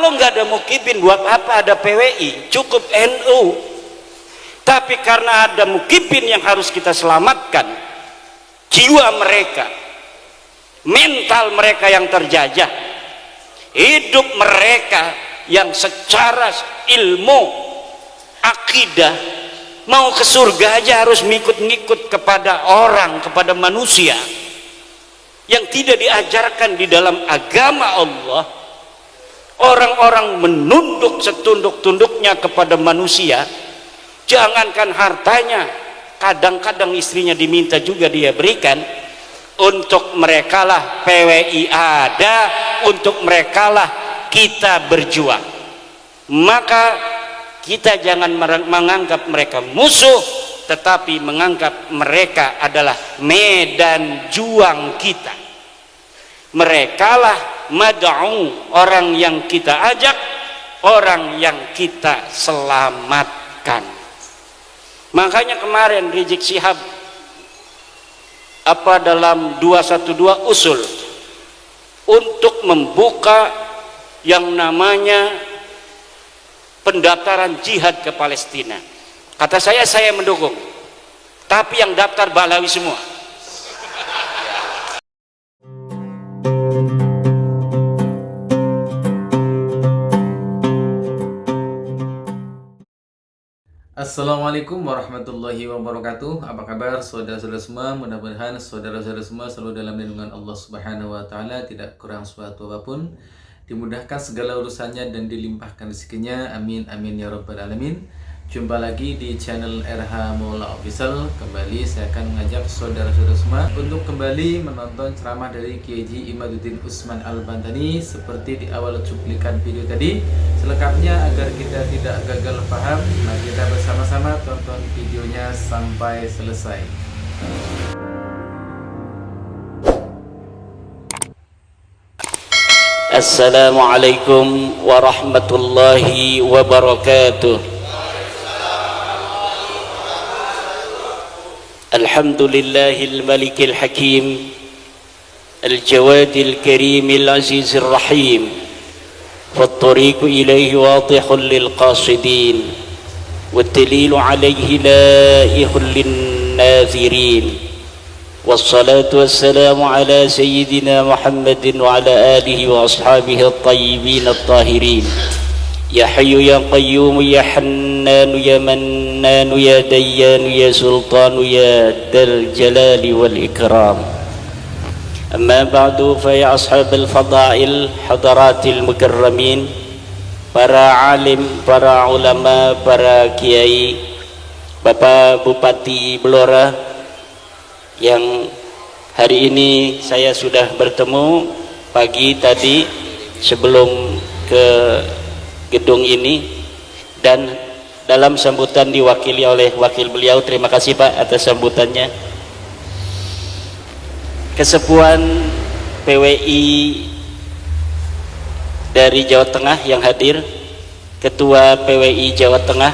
Kalau nggak ada Mukibin, buat apa ada PWI? Cukup NU. Tapi karena ada Mukibin yang harus kita selamatkan, jiwa mereka, mental mereka yang terjajah, hidup mereka yang secara ilmu akidah mau ke surga aja harus ngikut-ngikut kepada orang, kepada manusia yang tidak diajarkan di dalam agama Allah. Orang-orang menunduk setunduk-tunduknya kepada manusia, jangankan hartanya, kadang-kadang istrinya diminta juga dia berikan. Untuk merekalah PWI ada, untuk merekalah kita berjuang. Maka kita jangan menganggap mereka musuh, tetapi menganggap mereka adalah medan juang kita. Merekalah mad'u, orang yang kita ajak, orang yang kita selamatkan. Makanya kemarin Rizik Syihab dalam 212 usul untuk membuka yang namanya pendaftaran jihad ke Palestina. Kata saya mendukung, tapi yang daftar Balawi semua. Assalamualaikum warahmatullahi wabarakatuh. Apa kabar saudara-saudara semua? Mudah-mudahan saudara-saudara semua selalu dalam lindungan Allah Subhanahu wa taala, tidak kurang suatu apapun, dimudahkan segala urusannya dan dilimpahkan rezekinya. Amin amin ya rabbal alamin. Jumpa lagi di channel RH Maula Official. Kembali saya akan mengajak saudara-saudara semua untuk kembali menonton ceramah dari Kiai Haji Imaduddin Utsman Al-Bantani seperti di awal cuplikan video tadi. Selengkapnya agar kita tidak gagal paham, mari kita bersama-sama tonton videonya sampai selesai. Assalamualaikum warahmatullahi wabarakatuh. Alhamdulillahil malikil hakim, al-jawadil karimil azizir rahim, fattariqu ilaihi wadihun lil qasidin, waddalilu alaihi laihun lin nazirin. Wassalatu wassalamu ala sayyidina Muhammadin wa ala alihi wa ashabihi at-tayyibin at-tahirin. Ya Hayyu ya Qayyum ya Hannan ya Mannan ya Dayyan ya Sultan ya Dzal Jalali wal Ikram. Amma ba'du, fa ya ashabal fadail, hadaratil mukarramin, para alim, para ulama, para kiai, Bapak Bupati Blora yang hari ini saya sudah bertemu pagi tadi sebelum ke gedung ini, dan dalam sambutan diwakili oleh wakil beliau. Terima kasih Pak atas sambutannya. Kesepuan PWI dari Jawa Tengah yang hadir, Ketua PWI Jawa Tengah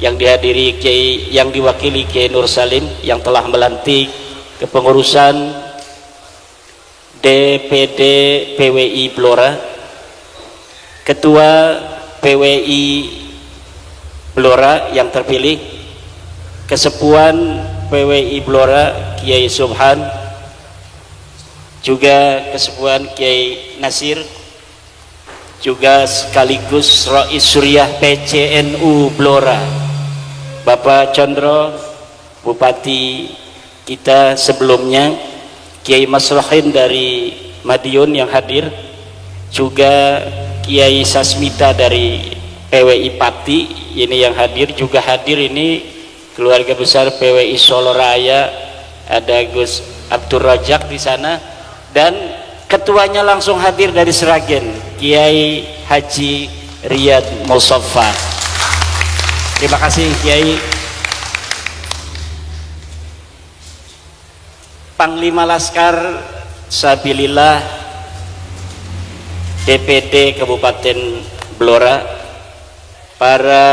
yang dihadiri Kiai, yang diwakili Kiai Nur Salim yang telah melantik kepengurusan DPD PWI Blora, Ketua PWI Blora yang terpilih, Kesepuan PWI Blora Kiai Subhan, juga Kesepuan Kiai Nasir, juga sekaligus Rais Suriah PCNU Blora Bapak Condro, Bupati kita sebelumnya, Kiai Masrohin dari Madiun yang hadir, juga Kiai Sasmita dari PWI Pati ini yang hadir, juga hadir ini keluarga besar PWI Solo Raya, ada Gus Abdur Rajak di sana, dan ketuanya langsung hadir dari Sragen, Kiai Haji Riyad Musafa. Terima kasih Kiai. Panglima Laskar Sabilillah DPD Kabupaten Blora, para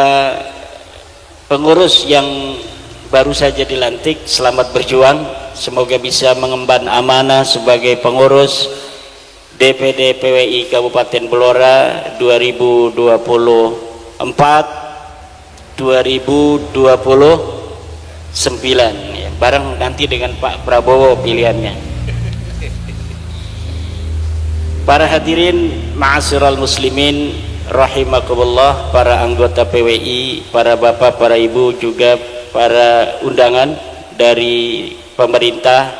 pengurus yang baru saja dilantik, selamat berjuang, semoga bisa mengemban amanah sebagai pengurus DPD PWI Kabupaten Blora 2024-2029 ya, bareng nanti dengan Pak Prabowo pilihannya. Para hadirin ma'asyiral muslimin rahimakumullah, para anggota PWI, para bapak, para ibu, juga para undangan dari pemerintah,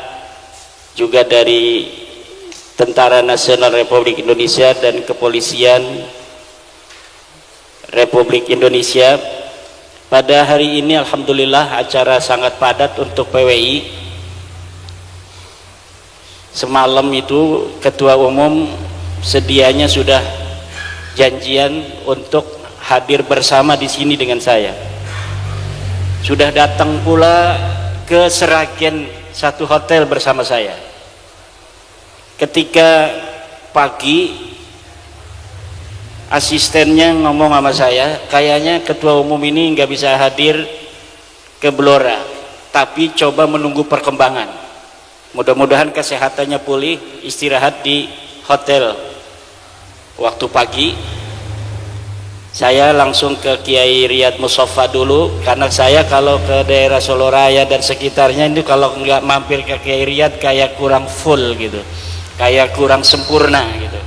juga dari Tentara Nasional Republik Indonesia dan Kepolisian Republik Indonesia. Pada hari ini alhamdulillah acara sangat padat untuk PWI. Semalam itu Ketua Umum sedianya sudah janjian untuk hadir bersama di sini dengan saya. Sudah datang pula ke Seragen satu hotel bersama saya. Ketika pagi asistennya ngomong sama saya, kayaknya Ketua Umum ini nggak bisa hadir ke Blora, tapi coba menunggu perkembangan. Mudah-mudahan kesehatannya pulih, istirahat di hotel. Waktu pagi saya langsung ke Kiai Riyad Mustafa dulu, karena saya kalau ke daerah Soloraya dan sekitarnya itu kalau nggak mampir ke Kiai Riyad kayak kurang full gitu, kayak kurang sempurna gitu.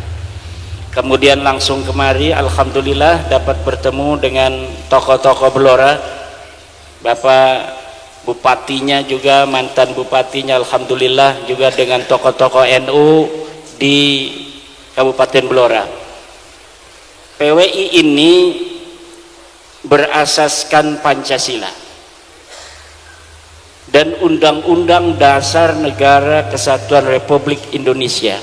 Kemudian langsung kemari, alhamdulillah dapat bertemu dengan tokoh-tokoh Blora, Bapak Bupatinya juga, mantan Bupatinya, alhamdulillah juga dengan tokoh-tokoh NU di Kabupaten Blora. PWI ini berasaskan Pancasila dan Undang-Undang Dasar Negara Kesatuan Republik Indonesia.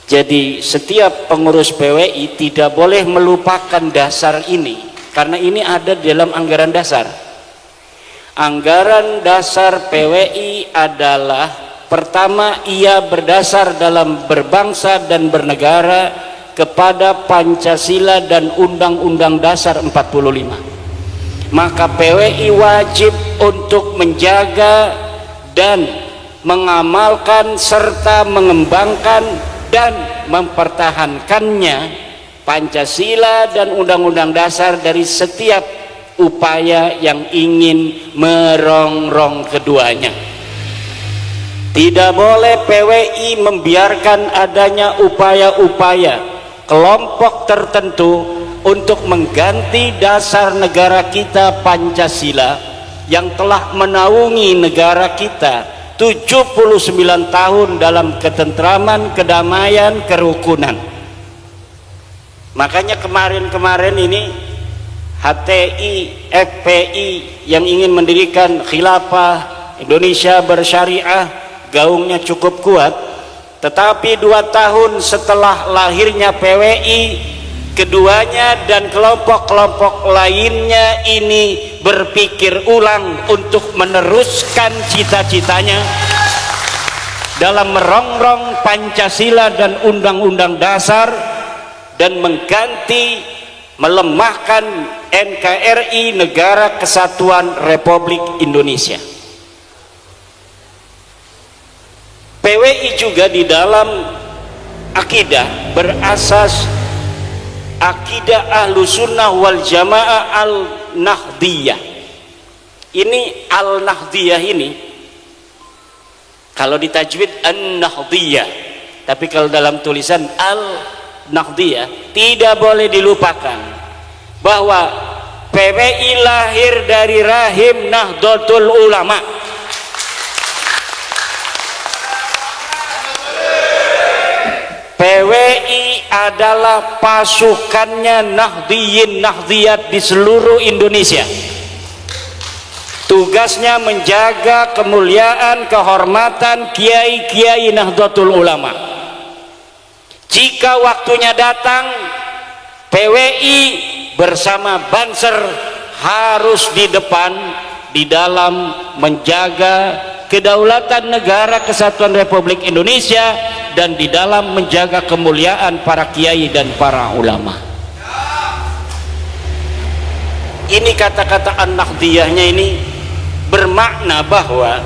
Jadi setiap pengurus PWI tidak boleh melupakan dasar ini, karena ini ada dalam anggaran dasar. Anggaran dasar PWI adalah, pertama, ia berdasar dalam berbangsa dan bernegara kepada Pancasila dan Undang-Undang Dasar 45. Maka PWI wajib untuk menjaga dan mengamalkan serta mengembangkan dan mempertahankannya Pancasila dan Undang-Undang Dasar dari setiap upaya yang ingin merongrong keduanya. Tidak boleh PWI membiarkan adanya upaya-upaya kelompok tertentu untuk mengganti dasar negara kita Pancasila yang telah menaungi negara kita 79 tahun dalam ketentraman, kedamaian, kerukunan. Makanya kemarin-kemarin ini HTI, FPI yang ingin mendirikan khilafah Indonesia bersyariah, gaungnya cukup kuat, tetapi 2 tahun setelah lahirnya PWI, keduanya dan kelompok-kelompok lainnya ini berpikir ulang untuk meneruskan cita-citanya dalam merongrong Pancasila dan Undang-Undang Dasar dan mengganti, melemahkan NKRI, Negara Kesatuan Republik Indonesia. PWI juga di dalam akidah berasas akidah Ahlussunnah wal Jamaah Al-Nahdiyah. Ini Al-Nahdiyah ini kalau ditajwid An-Nahdiyah, tapi kalau dalam tulisan Al-Nahdiyah tidak boleh dilupakan bahwa PWI lahir dari rahim Nahdlatul Ulama. PWI adalah pasukannya Nahdiyin Nahdiyat di seluruh Indonesia. Tugasnya menjaga kemuliaan, kehormatan kiai-kiai Nahdlatul Ulama. Jika waktunya datang, PWI bersama Banser harus di depan di dalam menjaga kedaulatan Negara Kesatuan Republik Indonesia dan di dalam menjaga kemuliaan para kiai dan para ulama. Ini kata-kata An-Nahdiyahnya ini bermakna bahwa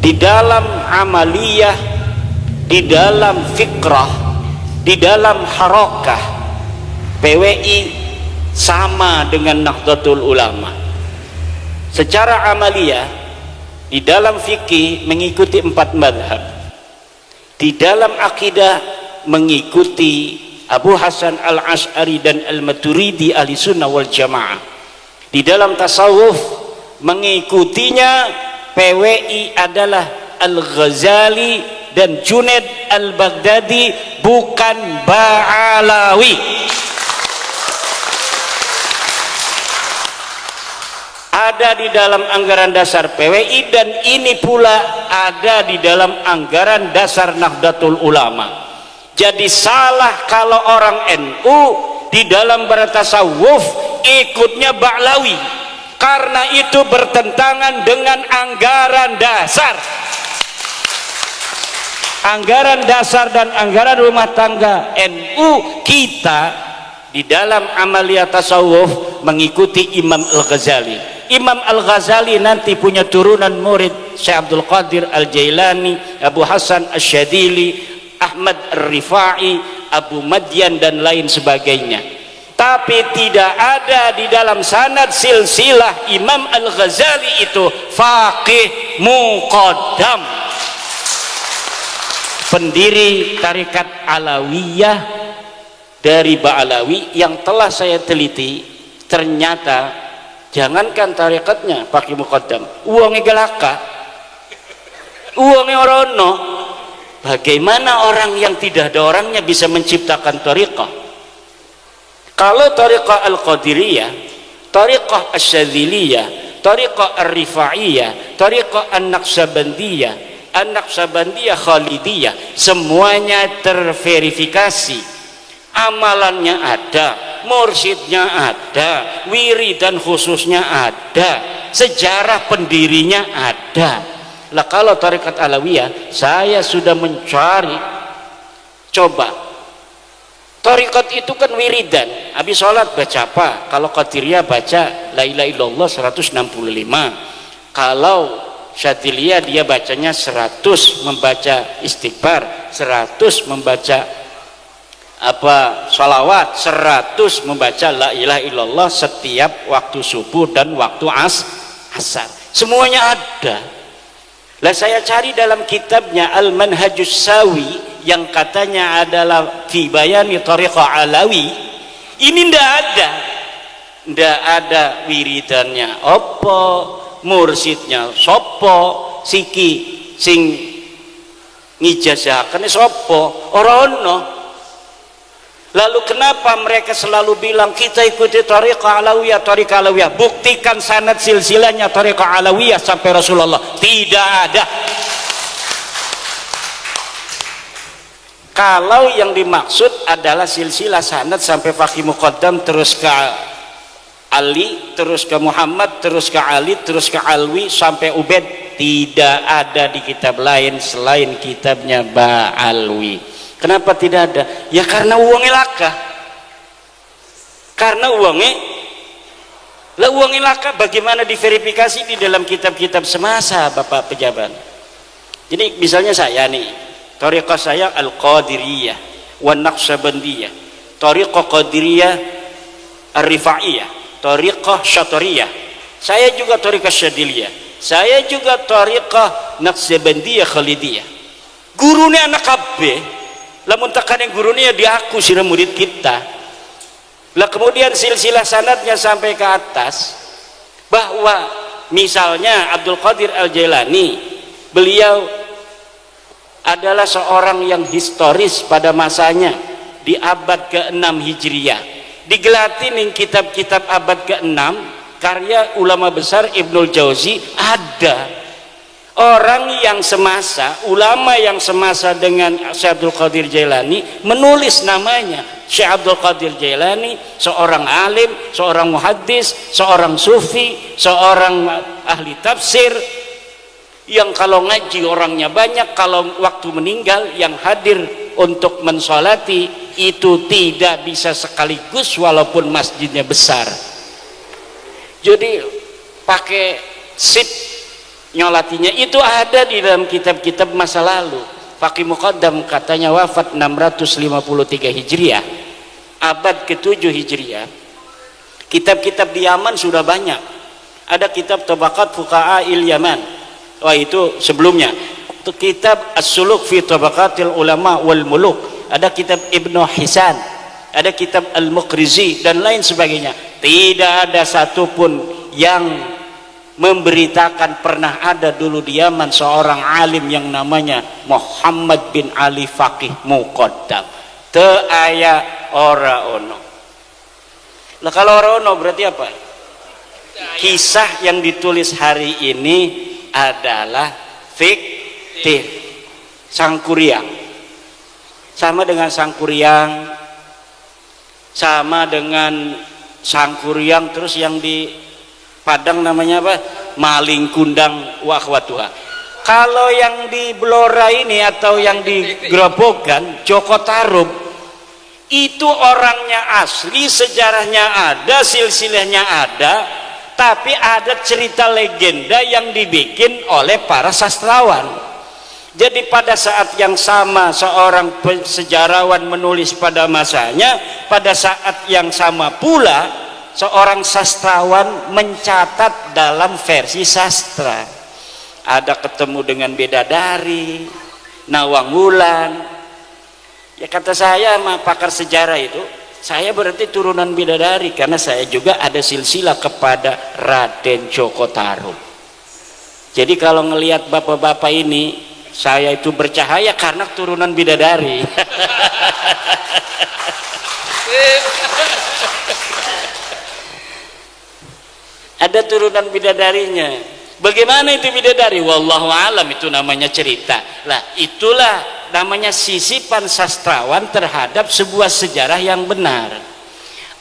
di dalam amaliyah di dalam fikrah, di dalam harakah, PWI sama dengan Nahdlatul Ulama. Secara amaliyah di dalam fikih mengikuti 4 madhab, di dalam akidah mengikuti Abu Hasan al-Ash'ari dan al-Maturidi ahli sunnah wal jamaah, di dalam tasawuf mengikutinya PWI adalah Al-Ghazali dan Junaid al-Baghdadi, bukan Ba'alawi. Ada di dalam anggaran dasar PWI, dan ini pula ada di dalam anggaran dasar Nahdlatul Ulama. Jadi salah kalau orang NU di dalam bertasawuf ikutnya Ba'lawi, karena itu bertentangan dengan anggaran dasar. Anggaran dasar dan anggaran rumah tangga NU kita di dalam amaliyah tasawuf mengikuti Imam Al-Ghazali. Imam Al-Ghazali nanti punya turunan murid Syekh Abdul Qadir Al-Jailani, Abu Hasan Asy-Syadzili, Ahmad Ar-Rifai, Abu Madyan dan lain sebagainya. Tapi tidak ada di dalam sanad silsilah Imam Al-Ghazali itu faqih muqaddam, pendiri tarekat Alawiyah dari Ba'alawi yang telah saya teliti. Ternyata jangankan tarekatnya pakai muqaddam, uangnya galaka, uangnya orono. Bagaimana orang yang tidak ada orangnya bisa menciptakan tariqah? Kalau tariqah Al-Qadiriyah, tariqah Asy-Syadziliyah, tariqah Ar-Rifaiyah, tariqah An-Naqsabandiyah, An-Naqsabandiyah Khalidiyah, semuanya terverifikasi, amalannya ada, mursyidnya ada, wiridan khususnya ada, sejarah pendirinya ada. Lah kalau tarekat Alawiyah saya sudah mencari, coba tarekat itu kan wiridan, habis sholat baca apa? Kalau Qadiriyah baca la ilaha illallah 165, kalau Syadziliyah dia bacanya 100 membaca istighfar, 100 membaca apa salawat, 100 membaca la ilaha illallah setiap waktu subuh dan waktu asar, semuanya ada. Lah saya cari dalam kitabnya Al-Manhajus Sawi yang katanya adalah fi bayani tariqah Alawi, ini ndak ada wiridannya opo, mursidnya sopo, siki sing ngijazahkan sopo, ora ono. Lalu kenapa mereka selalu bilang kita ikuti tariqah Alawiyah, tariqah Alawiyah? Buktikan sanad silsilahnya tariqah Alawiyah sampai Rasulullah. Tidak ada. Kalau yang dimaksud adalah silsilah sanad sampai Faqih Muqaddam, terus ke Ali, terus ke Muhammad, terus ke Ali, terus ke Alwi sampai Ubaid, tidak ada di kitab lain selain kitabnya Ba'alwi. Kenapa tidak ada? Ya karena uangnya laka. Karena uangnya laka, bagaimana diverifikasi di dalam kitab-kitab semasa Bapak pejabat? Jadi misalnya saya nih, tariqah saya Al-Qadiriyah wa Naqsabandiyah, tariqah Qadiriyah Ar-Rifaiyah, tariqah Syatariyah. Saya juga tariqah Syadziliyah, saya juga tariqah Naqsabandiyah Khalidiyah. Gurunya anak kabeh, lamun tekan yang gurunya diaku sira murid kita. Lah kemudian silsilah sanadnya sampai ke atas, bahwa misalnya Abdul Qadir Al-Jailani, beliau adalah seorang yang historis pada masanya di abad ke-6 Hijriyah. Digelati ning kitab-kitab abad ke-6 karya ulama besar Ibnul Jauzi, ada orang yang semasa, ulama yang semasa dengan Syekh Abdul Qadir Jailani menulis namanya. Syekh Abdul Qadir Jailani seorang alim, seorang muhaddis, seorang sufi, seorang ahli tafsir yang kalau ngaji orangnya banyak, kalau waktu meninggal yang hadir untuk mensolati itu tidak bisa sekaligus walaupun masjidnya besar. Jadi pakai sip nyolatinya itu ada di dalam kitab-kitab masa lalu. Faqih Muqaddam katanya wafat 653 Hijriah, abad ke-7 Hijriah. Kitab-kitab di Yaman sudah banyak. Ada kitab Tabaqat Fuqaha'il Yaman. Wah, itu sebelumnya. Itu kitab As-Suluk fi Tabaqatil Ulama wal Muluk. Ada kitab Ibnu Hisan, ada kitab Al-Muqrizi dan lain sebagainya. Tidak ada satupun yang memberitakan pernah ada dulu di Yaman seorang alim yang namanya Muhammad bin Ali Faqih Muqaddam. Teu aya ora ono. Lah kalau ora ono berarti apa? Kisah yang ditulis hari ini adalah fiktif, sangkuriang. Sama dengan sangkuriang, sama dengan sangkuriang, terus yang di Padang namanya apa? Maling kundang wa akhwatuha. Kalau yang di Blora ini atau yang di Grobogan, Joko Tarub, itu orangnya asli, sejarahnya ada, silsilahnya ada, tapi ada cerita legenda yang dibikin oleh para sastrawan. Jadi pada saat yang sama seorang sejarawan menulis pada masanya, pada saat yang sama pula seorang sastrawan mencatat dalam versi sastra. Ada ketemu dengan bidadari, Nawang Wulan. Ya kata saya sama pakar sejarah itu, saya berarti turunan bidadari karena saya juga ada silsilah kepada Raden Joko Tarub. Jadi kalau ngelihat bapak-bapak ini, saya itu bercahaya karena turunan bidadari. Ada turunan bidadarinya. Bagaimana itu bidadari? Wallahu alam, itu namanya cerita. Lah, itulah namanya sisipan sastrawan terhadap sebuah sejarah yang benar.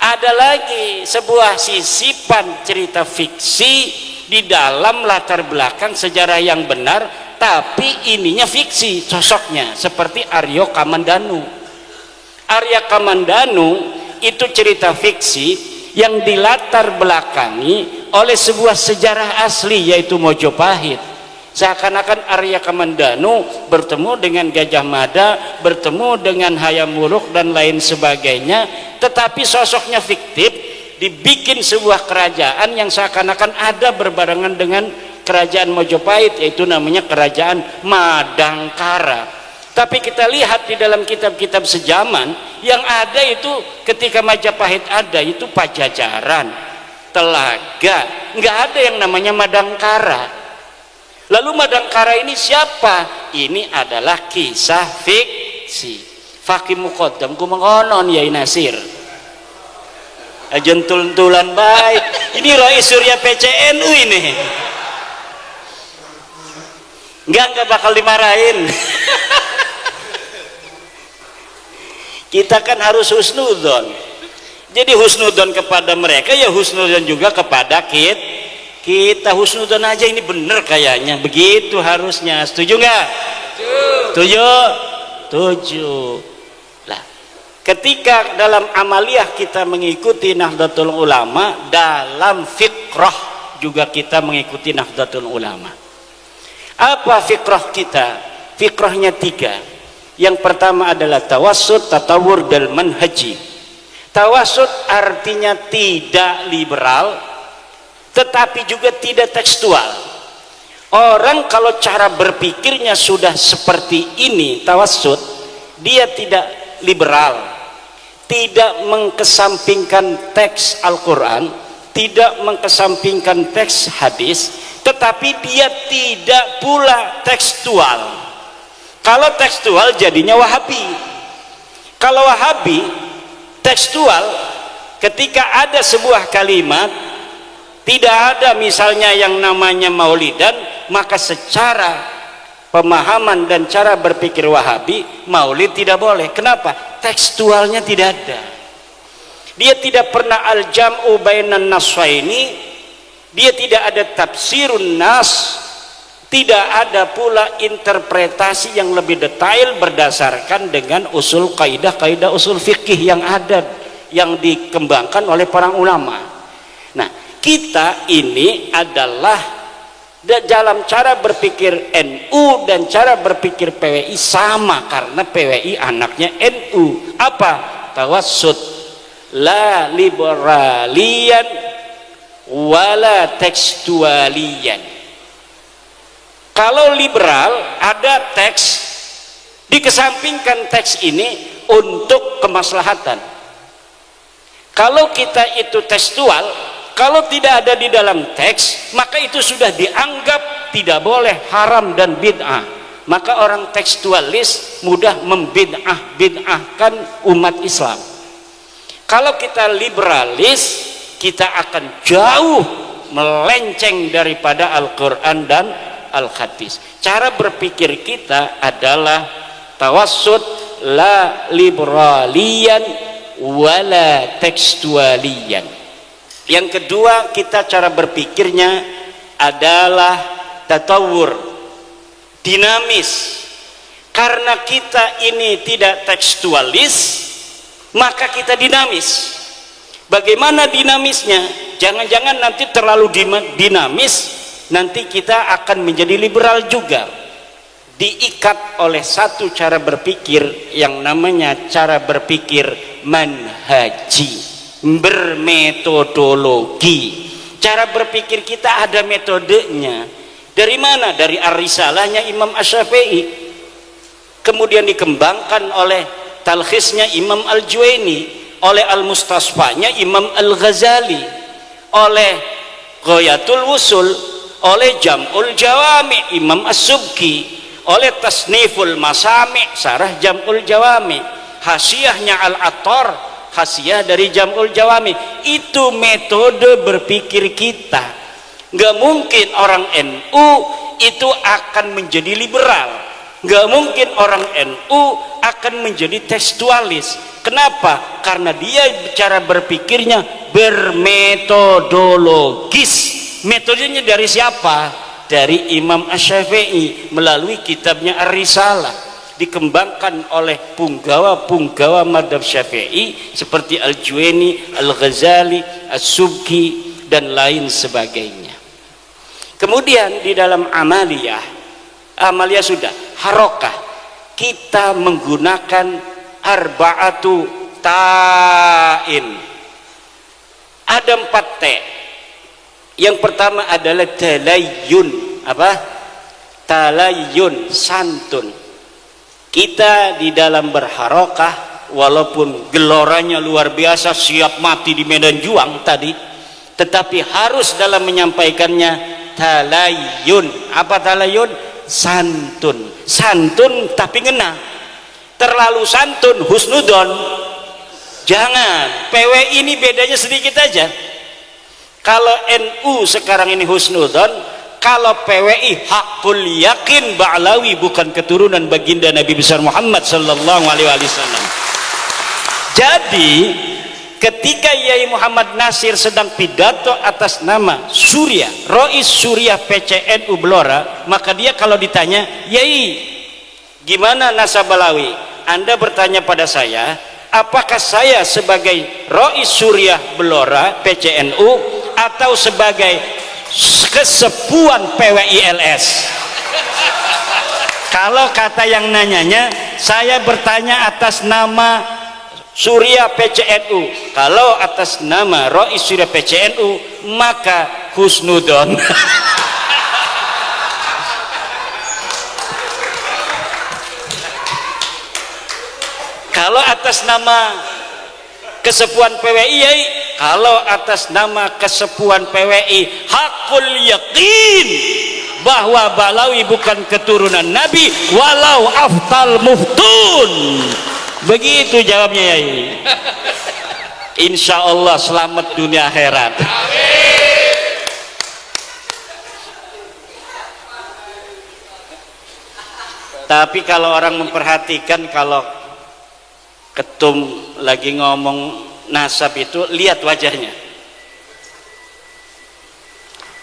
Ada lagi sebuah sisipan cerita fiksi di dalam latar belakang sejarah yang benar, tapi ininya fiksi sosoknya, seperti Aryo Kamandanu. Arya Kamandanu itu cerita fiksi yang dilatar belakangi oleh sebuah sejarah asli, yaitu Mojopahit. Seakan-akan Arya Kamandanu bertemu dengan Gajah Mada, bertemu dengan Hayam Wuruk dan lain sebagainya, tetapi sosoknya fiktif, dibikin sebuah kerajaan yang seakan-akan ada berbarengan dengan kerajaan Mojopahit, yaitu namanya kerajaan Madangkara. Tapi kita lihat di dalam kitab-kitab sejaman yang ada itu, ketika Majapahit ada itu Pajajaran, Telaga, nggak ada yang namanya Madangkara. Lalu Madangkara ini siapa? Ini adalah kisah fiksi. Faqih Muqaddam ku mengonon Yai Nasir. Ajentul-tulan baik. Ini Rois Surya PCNU ini. Enggak bakal dimarahin. Kita kan harus husnudon. Jadi husnudon kepada mereka, ya husnudon juga kepada kita. Husnudon aja, ini bener kayaknya, begitu harusnya. Setuju nggak? Setuju. Lah, ketika dalam amaliyah kita mengikuti Nahdlatul Ulama, dalam fikrah juga kita mengikuti Nahdlatul Ulama. Apa fikrah kita? Fikrahnya 3. Yang pertama adalah tawassut, tatawur, dan manhaji. Tawassut artinya tidak liberal, tetapi juga tidak tekstual. Orang kalau cara berpikirnya sudah seperti ini, tawassut, dia tidak liberal, tidak mengkesampingkan teks Al-Quran, tidak mengkesampingkan teks hadis, tetapi dia tidak pula tekstual. Kalau tekstual jadinya Wahabi. Kalau Wahabi tekstual, ketika ada sebuah kalimat tidak ada misalnya yang namanya maulidan, maka secara pemahaman dan cara berpikir Wahabi, maulid tidak boleh. Kenapa? Tekstualnya tidak ada. Dia tidak pernah al-jam'u bainan naswaini, dia tidak ada tafsirun nas, tidak ada pula interpretasi yang lebih detail berdasarkan dengan usul kaidah-kaidah usul fikih yang ada, yang dikembangkan oleh para ulama. Nah, kita ini adalah Dan dalam cara berpikir NU dan cara berpikir PWI sama, karena PWI anaknya NU. Apa? Tawassut, la liberalian wala tekstualian. Kalau liberal ada teks, dikesampingkan teks ini untuk kemaslahatan. Kalau kita itu tekstual, kalau tidak ada di dalam teks, maka itu sudah dianggap tidak boleh, haram dan bid'ah. Maka orang tekstualis mudah membid'ahkan umat Islam. Kalau kita liberalis, kita akan jauh melenceng daripada Al-Quran dan Al-Hadis. Cara berpikir kita adalah tawassut, la liberalian wala tekstualian. Yang kedua, kita cara berpikirnya adalah tatawur, dinamis. Karena kita ini tidak tekstualis, maka kita dinamis. Bagaimana dinamisnya? Jangan-jangan nanti terlalu dinamis, nanti kita akan menjadi liberal juga. Diikat oleh satu cara berpikir yang namanya cara berpikir manhaji, bermetodologi. Cara berpikir kita ada metodenya. Dari mana? Dari Ar-Risalahnya Imam Asy-Syafi'i, kemudian dikembangkan oleh talkhisnya Imam Al-Juwaini, oleh Al-Mustasfanya Imam Al-Ghazali, oleh Ghayatul Wusul, oleh Jam'ul Jawami Imam As-Subki, oleh Tasniful Masami' Sarah Jam'ul Jawami, Hasyiahnya Al-Attar, Hasyiah dari Jam'ul Jawami. Itu metode berpikir kita. Nggak mungkin orang NU itu akan menjadi liberal, nggak mungkin orang NU akan menjadi tekstualis. Kenapa? Karena dia cara berpikirnya bermetodologis. Metodenya dari siapa? Dari Imam Asy-Syafi'i melalui kitabnya Ar-Risalah, dikembangkan oleh punggawa-punggawa madhab Syafi'i seperti Al-Juwaini, Al-Ghazali, As-Subki dan lain sebagainya. Kemudian di dalam amaliyah sudah harokah, kita menggunakan arba'atu ta'in. Ada 4 T. Yang pertama adalah talayyun. Apa? Talayyun, santun. Kita di dalam berharokah, walaupun geloranya luar biasa, siap mati di medan juang tadi, tetapi harus dalam menyampaikannya talayyun. Apa talayyun? Santun. Santun tapi ngena. Terlalu santun husnudon jangan. PWI ini bedanya sedikit aja. Kalau NU sekarang ini husnudon, kalau PWI hakul yakin ba'lawi, bukan keturunan baginda Nabi besar Muhammad sallallahu alaihi wasallam. Jadi ketika Yai Muhammad Nasir sedang pidato atas nama Surya, Rois Surya PCNU Blora, maka dia kalau ditanya, Yai gimana Nasabalawi? Anda bertanya pada saya, apakah saya sebagai Rois Surya Blora PCNU atau sebagai kesepuan PWILS? Kalau kata yang nanyanya, saya bertanya atas nama Surya PCNU. Kalau atas nama Rois Surya PCNU, maka husnudon. Kalau atas nama kesepuan PWI, kalau atas nama kesepuan PWI hakul yakin bahwa Balawi bukan keturunan Nabi, walau aftal muftun. Begitu jawabnya, Yai. Insya Allah selamat dunia akhirat. Tapi kalau orang memperhatikan, kalau ketum lagi ngomong nasab itu, lihat wajahnya.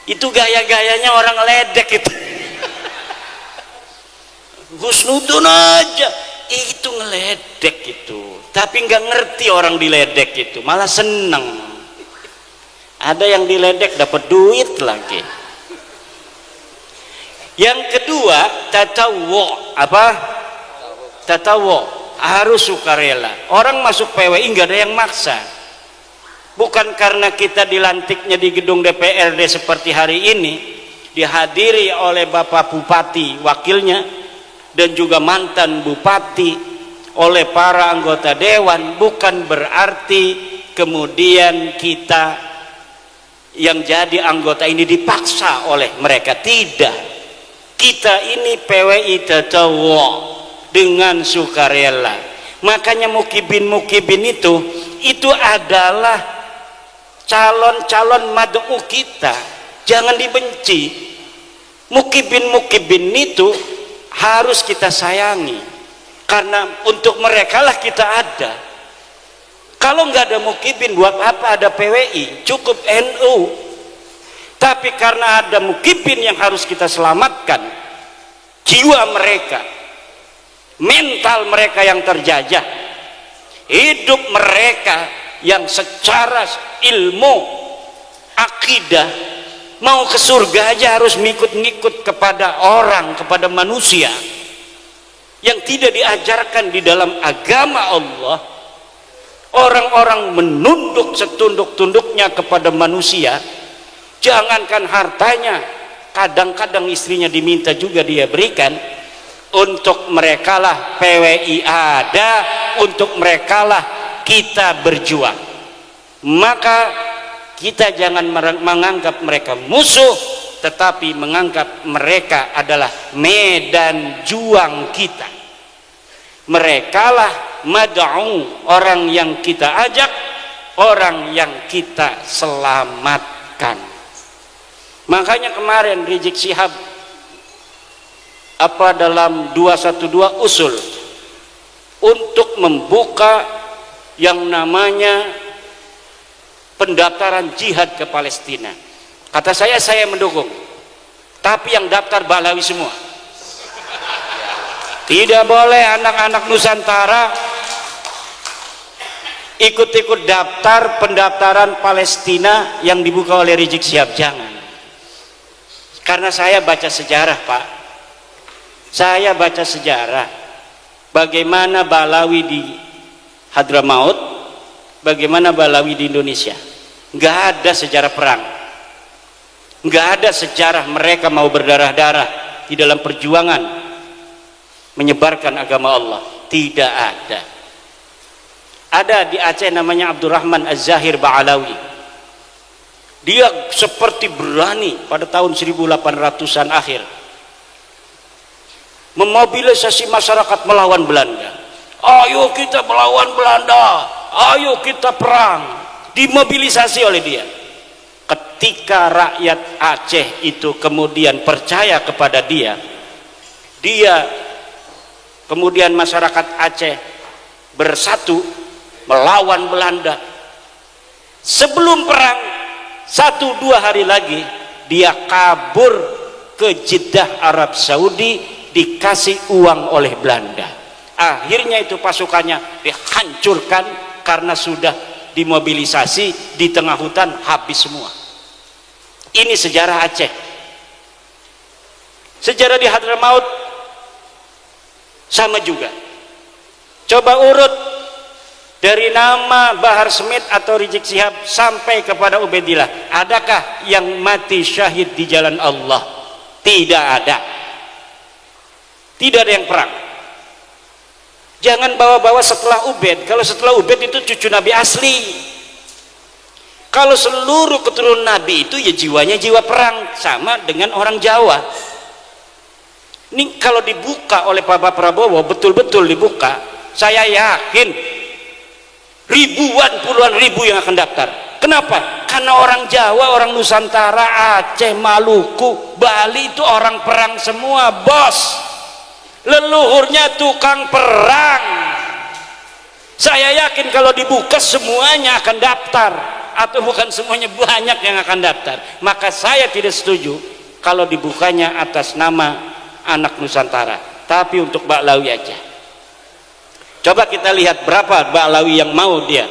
Itu gaya-gayanya orang ledek itu. Husnudun aja. Itu ngeledek itu, tapi nggak ngerti orang diledek itu, malah seneng. Ada yang diledek dapat duit lagi. Yang kedua, tatawu. Apa? Tatawu, harus sukarela. Orang masuk PWI nggak ada yang maksa. Bukan karena kita dilantiknya di gedung DPRD seperti hari ini, dihadiri oleh Bapak Bupati, wakilnya, dan juga mantan Bupati, oleh para anggota Dewan, bukan berarti kemudian kita yang jadi anggota ini dipaksa oleh mereka. Tidak. Kita ini PWI tatawu dengan sukarela. Makanya mukibin itu adalah calon-calon mad'u kita. Jangan dibenci. Mukibin itu harus kita sayangi, karena untuk mereka lah kita ada. Kalau nggak ada mukibin, buat apa ada PWI? Cukup NU. Tapi karena ada mukibin yang harus kita selamatkan, jiwa mereka, mental mereka yang terjajah, hidup mereka yang secara ilmu akidah mau ke surga aja harus ngikut-ngikut kepada orang, kepada manusia yang tidak diajarkan di dalam agama Allah. Orang-orang menunduk setunduk-tunduknya kepada manusia, jangankan hartanya, kadang-kadang istrinya diminta juga dia berikan. Untuk merekalah PWI ada, untuk merekalah kita berjuang. Maka kita jangan menganggap mereka musuh, tetapi menganggap mereka adalah medan juang kita. Merekalah mad'u, orang yang kita ajak, orang yang kita selamatkan. Makanya kemarin Rizik Syihab dalam 212 usul untuk membuka yang namanya pendaftaran jihad ke Palestina. Kata saya mendukung, tapi yang daftar Balawi semua. Tidak boleh anak-anak Nusantara ikut-ikut daftar pendaftaran Palestina yang dibuka oleh Rizik Syihab. Jangan. Karena saya baca sejarah, Pak. Saya baca sejarah bagaimana Balawi di Hadramaut, bagaimana Balawi di Indonesia. Nggak ada sejarah perang, nggak ada sejarah mereka mau berdarah-darah di dalam perjuangan menyebarkan agama Allah. Tidak ada. Ada di Aceh namanya Abdurrahman Az-Zahir Ba'alawi. Dia seperti berani pada tahun 1800-an akhir memobilisasi masyarakat melawan Belanda. Ayo kita melawan Belanda, ayo kita perang. Dimobilisasi oleh dia. Ketika rakyat Aceh itu kemudian percaya kepada dia, kemudian masyarakat Aceh bersatu melawan Belanda. Sebelum perang 1-2 hari lagi dia kabur ke Jeddah Arab Saudi, dikasih uang oleh Belanda. Akhirnya itu pasukannya dihancurkan karena sudah dimobilisasi di tengah hutan, habis semua. Ini sejarah Aceh. Sejarah di Hadramaut sama juga. Coba urut dari nama Bahar Smith atau Rizik Syihab sampai kepada Ubaidillah, adakah yang mati syahid di jalan Allah? Tidak ada. Tidak ada yang perang. Jangan bawa-bawa setelah Ubaid. Kalau setelah Ubaid itu cucu Nabi asli. Kalau seluruh keturunan Nabi itu ya jiwanya jiwa perang, sama dengan orang Jawa. Ini kalau dibuka oleh Pak Prabowo, betul-betul dibuka, saya yakin ribuan, puluhan ribu yang akan daftar. Kenapa? Karena orang Jawa, orang Nusantara, Aceh, Maluku, Bali itu orang perang semua, bos. Leluhurnya tukang perang. Saya yakin kalau dibuka semuanya akan daftar, atau bukan semuanya, banyak yang akan daftar. Maka saya tidak setuju kalau dibukanya atas nama anak Nusantara, tapi untuk Ba'lawi aja. Coba kita lihat berapa Ba'lawi yang mau dia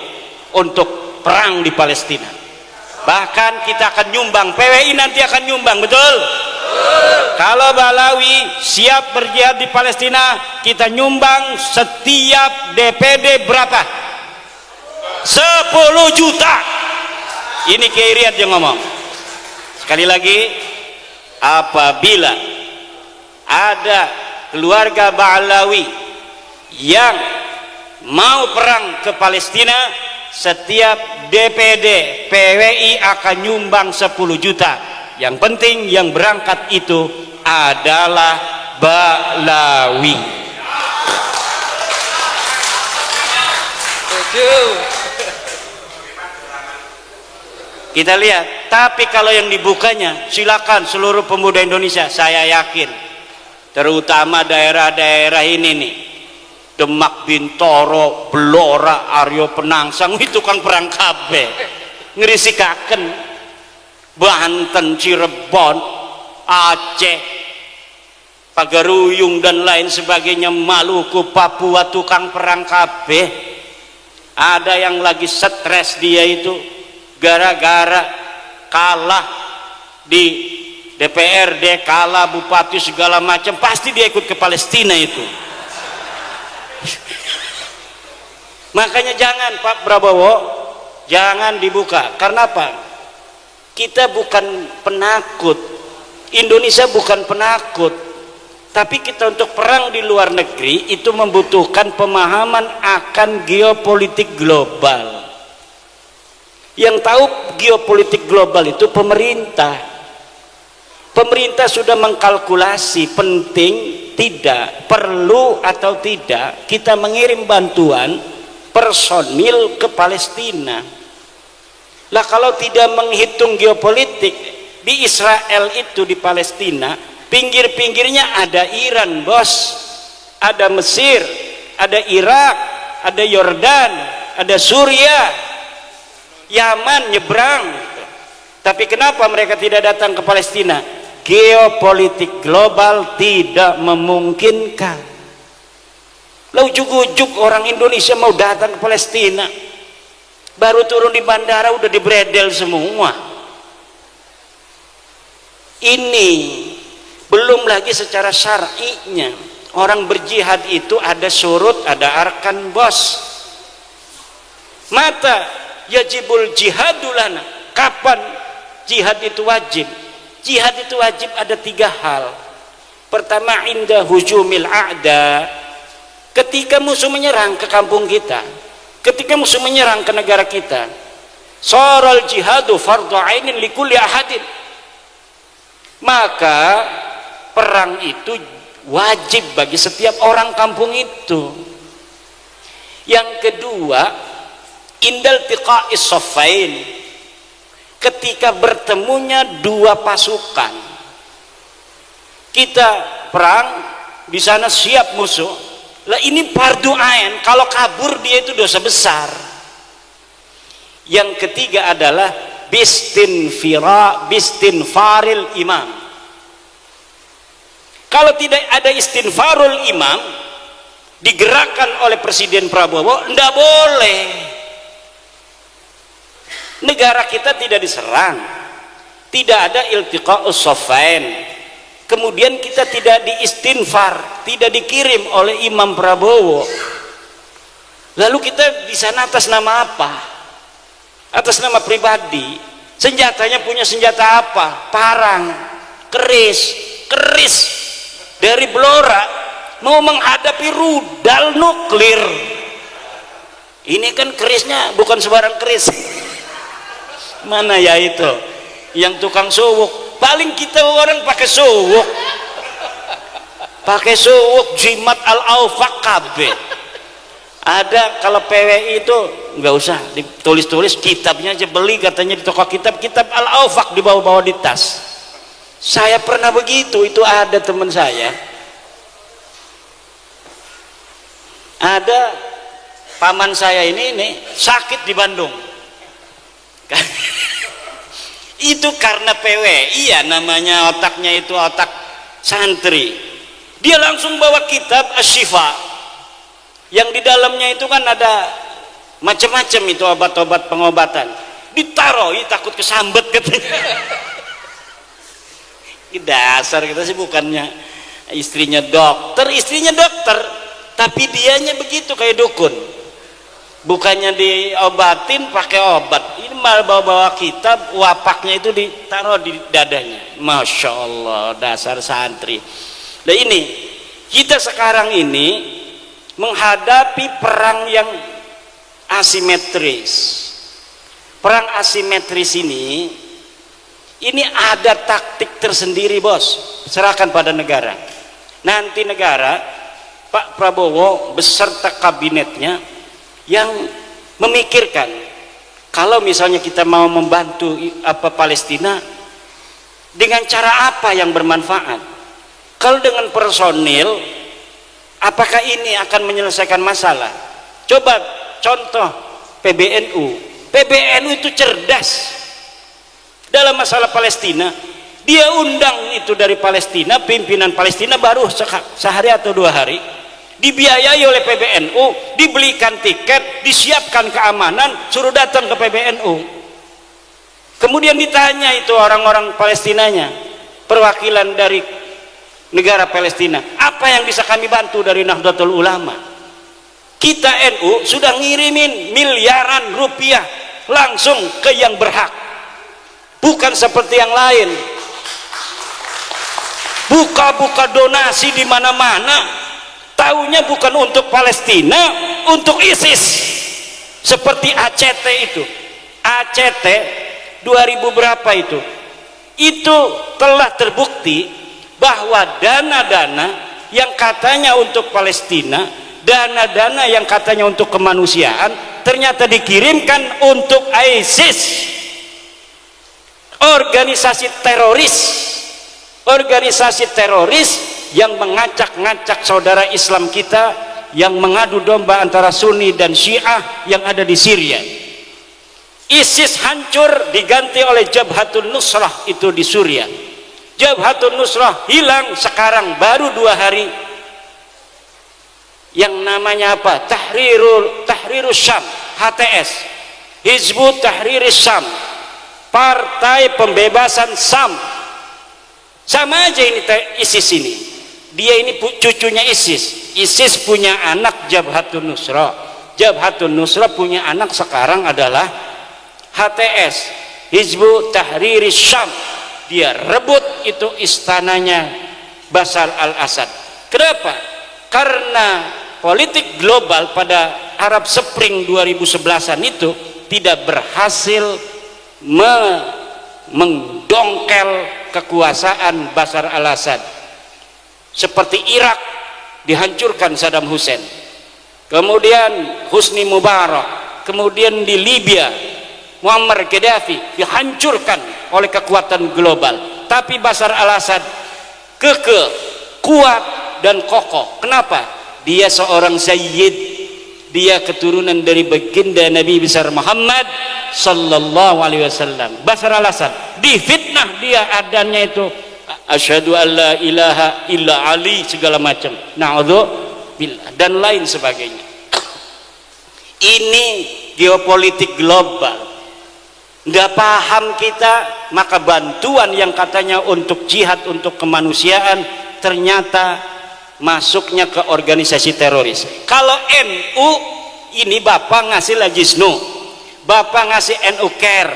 untuk perang di Palestina. Bahkan kita akan nyumbang, PWI nanti akan nyumbang, betul? Kalau Balawi siap berjihad di Palestina, kita nyumbang setiap DPD berapa? 10 juta. Ini Kiai Riyad yang ngomong. Sekali lagi, apabila ada keluarga Balawi yang mau perang ke Palestina, setiap DPD PWI akan nyumbang 10 juta. Yang penting yang berangkat itu adalah Balawi. Kita lihat. Tapi kalau yang dibukanya, silakan seluruh pemuda Indonesia. Saya yakin, terutama daerah-daerah ini nih, Demak, Bintoro, Blora, Aryo Penangsang, itu tukang perang kabeh, ngerisikaken. Banten, Cirebon, Aceh, Pagaruyung dan lain sebagainya, Maluku, Papua, tukang perang kabeh. Ada yang lagi stres dia itu gara-gara kalah di DPRD, kalah bupati segala macam, pasti dia ikut ke Palestina itu. Makanya jangan Pak Prabowo, jangan dibuka. Karena apa? Kita bukan penakut, Indonesia bukan penakut, tapi kita untuk perang di luar negeri itu membutuhkan pemahaman akan geopolitik global. Yang tahu geopolitik global itu pemerintah. Pemerintah sudah mengkalkulasi penting tidak, perlu atau tidak kita mengirim bantuan personil ke Palestina. Lah kalau tidak menghitung geopolitik, di Israel itu, di Palestina, pinggir-pinggirnya ada Iran, bos, ada Mesir, ada Irak, ada Yordan, ada Suriah, Yaman nyebrang. Tapi kenapa mereka tidak datang ke Palestina? Geopolitik global tidak memungkinkan. Lah ujuk-ujuk orang Indonesia mau datang ke Palestina, baru turun di bandara udah dibredel semua. Ini belum lagi secara syar'inya. Orang berjihad itu ada surut, ada arkan, bos. Mata yajibul jihadulana. Kapan jihad itu wajib? Jihad itu wajib ada 3 hal. Pertama, inda hujumil a'da, ketika musuh menyerang ke kampung kita, ketika musuh menyerang ke negara kita. Saral jihadu fardhu ainin likulli ahadin, maka perang itu wajib bagi setiap orang kampung itu. Yang kedua, indal tiqa'is saffain, ketika bertemunya 2 pasukan, kita perang di sana siap musuh, lah ini fardu ain, kalau kabur dia itu dosa besar. Yang ketiga adalah bistinfaril imam. Kalau tidak ada istinfarul imam digerakkan oleh Presiden Prabowo, tidak boleh. Negara kita tidak diserang, tidak ada iltiqa'us saffain, kemudian kita tidak diistinfar, tidak dikirim oleh Imam Prabowo. Lalu kita di sana atas nama apa? Atas nama pribadi. Senjatanya punya senjata apa? Parang, keris dari Blora mau menghadapi rudal nuklir. Ini kan kerisnya bukan sembarang keris. Mana ya itu yang tukang suwuk? Paling kita orang pakai suwuk, jimat al-aufak KB. Ada kalau PWI itu nggak usah ditulis-tulis, kitabnya aja beli, katanya di toko kitab al-aufak dibawa-bawa di tas. Saya pernah begitu, itu ada teman saya, ada paman saya ini sakit di Bandung. Itu karena PWI ya, namanya otaknya itu otak santri. Dia langsung bawa kitab Asy-Syifa, yang di dalamnya itu kan ada macam-macam itu obat-obat pengobatan. Ditaruh, takut kesambet katanya. Dasar kita sih bukannya istrinya dokter, tapi dianya begitu kayak dukun. Bukannya diobatin pakai obat, ini malah bawa-bawa kitab, wapaknya itu ditaruh di dadanya. Masya Allah, dasar santri. Nah ini kita sekarang ini menghadapi perang yang asimetris. Perang asimetris ini ada taktik tersendiri, bos. Serahkan pada negara. Nanti negara, Pak Prabowo beserta kabinetnya yang memikirkan kalau misalnya kita mau membantu Palestina dengan cara apa yang bermanfaat. Kalau dengan personil, apakah ini akan menyelesaikan masalah? Coba contoh PBNU itu cerdas dalam masalah Palestina. Dia undang itu dari Palestina, pimpinan Palestina baru sehari atau 2 hari, dibiayai oleh PBNU, dibelikan tiket, disiapkan keamanan, suruh datang ke PBNU. Kemudian ditanya itu orang-orang Palestinanya, perwakilan dari negara Palestina, apa yang bisa kami bantu dari Nahdlatul Ulama? Kita NU sudah ngirimin miliaran rupiah langsung ke yang berhak, bukan seperti yang lain buka-buka donasi di mana-mana, taunya bukan untuk Palestina, untuk ISIS. Seperti ACT itu, ACT 2000 berapa itu telah terbukti bahwa dana-dana yang katanya untuk Palestina, dana-dana yang katanya untuk kemanusiaan, ternyata dikirimkan untuk ISIS, organisasi teroris yang mengacak-ngacak saudara Islam kita, yang mengadu domba antara Sunni dan Syiah yang ada di Syria. ISIS hancur diganti oleh Jabhatun Nusrah itu di Suriah. Jabhatun Nusrah hilang sekarang baru 2 hari. Yang namanya apa? Tahrirus Syam, HTS, Hizbut Tahrir Syam, Partai Pembebasan Syam. Sama aja ini ISIS ini. Dia ini cucunya ISIS. ISIS punya anak Jabhatun Nusrah. Jabhatun Nusrah punya anak sekarang adalah HTS, Hizbut Tahrir Syam. Dia rebut itu istananya Bashar al-Assad. Kenapa? Karena politik global pada Arab Spring 2011-an itu tidak berhasil mendongkel kekuasaan Bashar al-Assad. Seperti Irak dihancurkan Saddam Hussein, kemudian Husni Mubarak, kemudian di Libya Muammar Gaddafi dihancurkan oleh kekuatan global. Tapi Bashar al-Assad kekeh, kuat dan kokoh. Kenapa? Dia seorang sayyid, dia keturunan dari baginda Nabi besar Muhammad sallallahu alaihi wasallam. Bashar al-Assad difitnah, dia adanya itu asyhadu an la ilaha illa Ali segala macam, na'udzubillah dan lain sebagainya. Ini geopolitik global. Nggak paham kita, maka bantuan yang katanya untuk jihad, untuk kemanusiaan, ternyata masuknya ke organisasi teroris. Kalau NU ini Bapak ngasih Lajisnu, Bapak ngasih NU Care,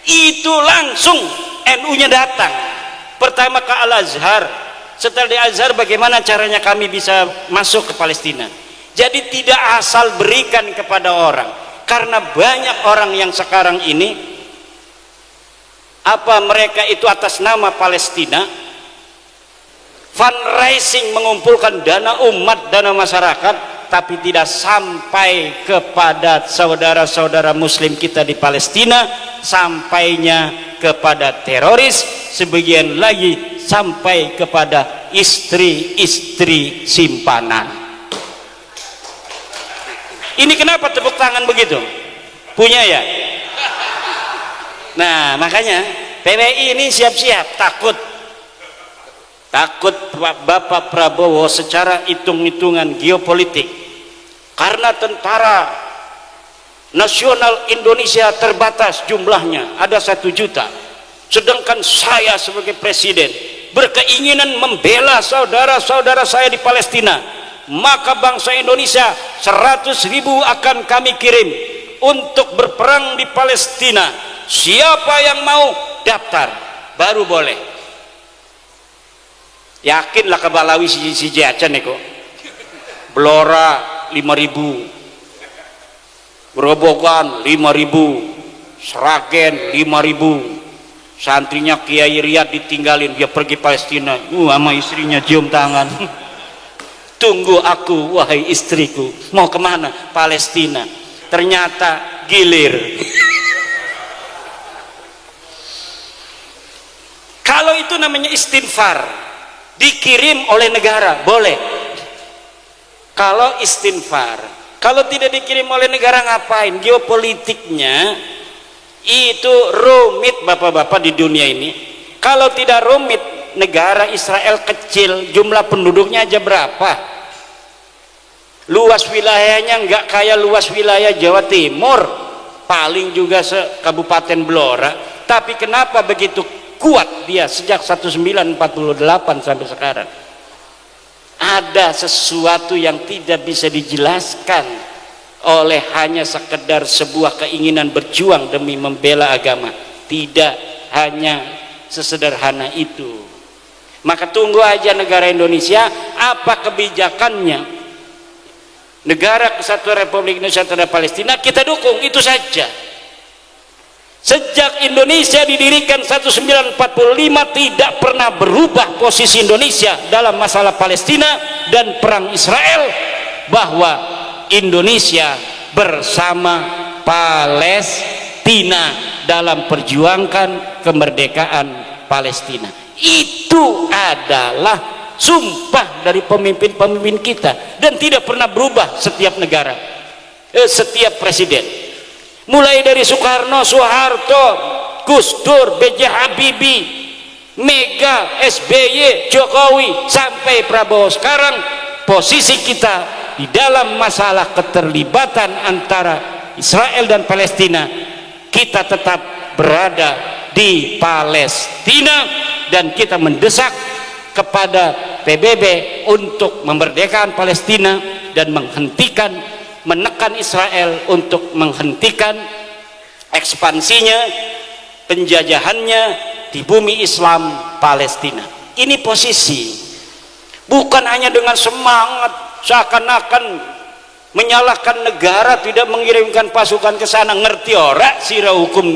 itu langsung NU-nya datang pertama ke Al-Azhar. Setelah di Al-Azhar, bagaimana caranya kami bisa masuk ke Palestina? Jadi tidak asal berikan kepada orang, karena banyak orang yang sekarang ini mereka itu atas nama Palestina fundraising, mengumpulkan dana umat, dana masyarakat, tapi tidak sampai kepada saudara-saudara muslim kita di Palestina, sampainya kepada teroris, sebagian lagi sampai kepada istri-istri simpanan. Ini kenapa tepuk tangan begitu? Punya ya? Nah, makanya PWI ini siap-siap, takut Bapak Prabowo secara hitung-hitungan geopolitik, karena tentara nasional Indonesia terbatas jumlahnya, ada 1 juta, sedangkan saya sebagai presiden berkeinginan membela saudara-saudara saya di Palestina, maka bangsa Indonesia 100.000 akan kami kirim untuk berperang di Palestina. Siapa yang mau daftar baru boleh. Yakinlah ke Balawi si Jacan nih kok. Blora 5.000, Grobogan 5.000, Sragen 5.000, santrinya Kiai Riyad ditinggalin, dia pergi Palestina, sama istrinya cium tangan. Tunggu aku wahai istriku, mau kemana? Palestina. Ternyata gilir. Kalau itu namanya istinfar, dikirim oleh negara boleh. Kalau istinfar, kalau tidak dikirim oleh negara ngapain? Geopolitiknya itu rumit bapak-bapak di dunia ini. Kalau tidak rumit, negara Israel kecil, jumlah penduduknya aja berapa? Luas wilayahnya nggak kayak luas wilayah Jawa Timur, paling juga se-Kabupaten Blora. Tapi kenapa begitu kuat dia sejak 1948 sampai sekarang? Ada sesuatu yang tidak bisa dijelaskan oleh hanya sekedar sebuah keinginan berjuang demi membela agama. Tidak hanya sesederhana itu. Maka tunggu aja negara Indonesia, apa kebijakannya. Negara Kesatuan Republik Indonesia terhadap Palestina kita dukung, itu saja. Sejak Indonesia didirikan 1945 tidak pernah berubah posisi Indonesia dalam masalah Palestina dan perang Israel, bahwa Indonesia bersama Palestina dalam perjuangkan kemerdekaan Palestina. Itu adalah sumpah dari pemimpin-pemimpin kita dan tidak pernah berubah setiap negara, setiap presiden. Mulai dari Soekarno, Soeharto, Gus Dur, B.J. Habibie, Mega, SBY, Jokowi, sampai Prabowo sekarang, posisi kita di dalam masalah keterlibatan antara Israel dan Palestina, kita tetap berada di Palestina dan kita mendesak kepada PBB untuk memerdekakan Palestina dan menekan Israel untuk menghentikan ekspansinya, penjajahannya di bumi Islam Palestina. Ini posisi, bukan hanya dengan semangat seakan-akan menyalahkan negara tidak mengirimkan pasukan ke sana. Ngerti ora sira hukum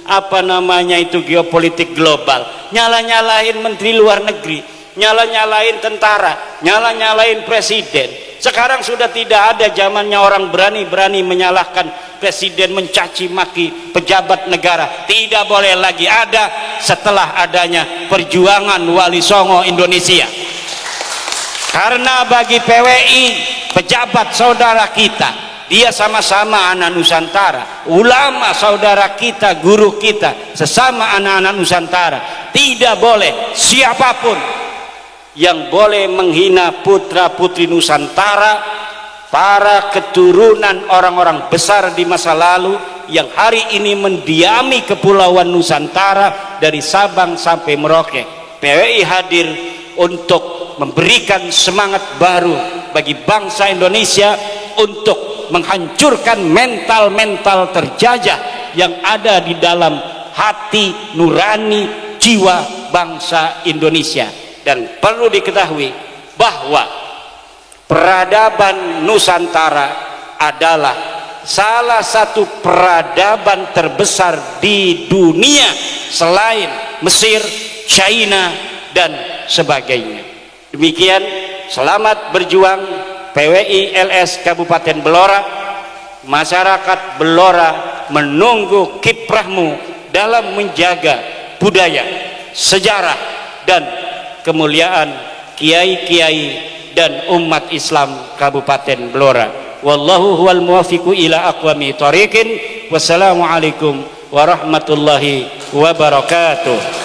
apa namanya itu geopolitik global, nyala-nyalain menteri luar negeri, nyala-nyalain tentara, nyala-nyalain presiden. Sekarang sudah tidak ada zamannya orang berani-berani menyalahkan presiden, mencaci maki pejabat negara. Tidak boleh lagi ada setelah adanya perjuangan Wali Songo Indonesia. Karena bagi PWI, pejabat saudara kita, dia sama-sama anak Nusantara, ulama saudara kita, guru kita, sesama anak-anak Nusantara. Tidak boleh siapapun yang boleh menghina putra-putri Nusantara, para keturunan orang-orang besar di masa lalu yang hari ini mendiami kepulauan Nusantara dari Sabang sampai Merauke. PWI hadir untuk memberikan semangat baru bagi bangsa Indonesia untuk menghancurkan mental-mental terjajah yang ada di dalam hati nurani jiwa bangsa Indonesia. Dan perlu diketahui bahwa peradaban Nusantara adalah salah satu peradaban terbesar di dunia selain Mesir, China, dan sebagainya. Demikian, selamat berjuang PWI LS Kabupaten Blora. Masyarakat Blora menunggu kiprahmu dalam menjaga budaya, sejarah, dan kemuliaan kiai-kiai dan umat Islam Kabupaten Blora. Wallahu huwal muwaffiqu ila aqwami thoriqin. Wassalamualaikum warahmatullahi wabarakatuh.